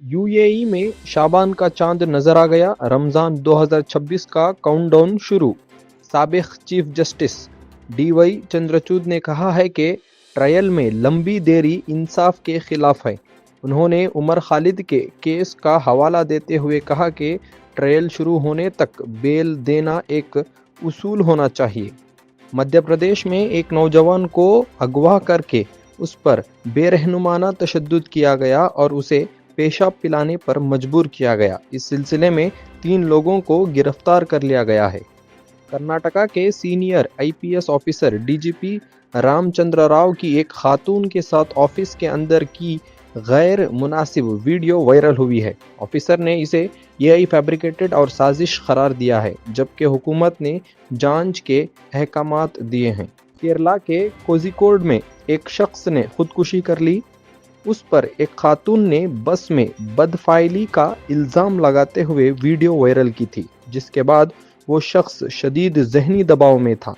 UAE में शाबान का चांद नजर आ गया, रमजान 2026 का काउंटडाउन शुरू। साबिक चीफ जस्टिस डीवाई चंद्रचूड़ ने कहा है कि ट्रायल में लंबी देरी इंसाफ के खिलाफ है। उन्होंने उमर खालिद के केस का हवाला देते हुए कहा कि ट्रायल शुरू होने तक बेल देना एक उसूल होना चाहिए। मध्य प्रदेश में एक नौजवान को अगवा करके उस पर बेरहनुमाना तशद्दुद किया गया और उसे पेशाब पिलाने पर मजबूर किया गया। इस सिलसिले में 3 लोगों को गिरफ्तार कर लिया गया है। कर्नाटका के senior IPS officer DGP Ramchandra Rao की एक खातून के साथ ऑफिस के अंदर की गैर मुनासिब वीडियो वायरल हुई है। ऑफिसर ने इसे एआई फैब्रिकेटेड और साजिश करार दिया है, जबकि हुकूमत ने जांच के अहकामात दिए हैं। केरला के कोझिकोड में एक शख्स ने खुदकुशी कर ली। उस पर एक खातून ने बस में बदफाइली का इल्ज़ाम लगाते हुए वीडियो वायरल की थी, जिसके बाद वो शख्स शदीद ज़हनी दबाव में था।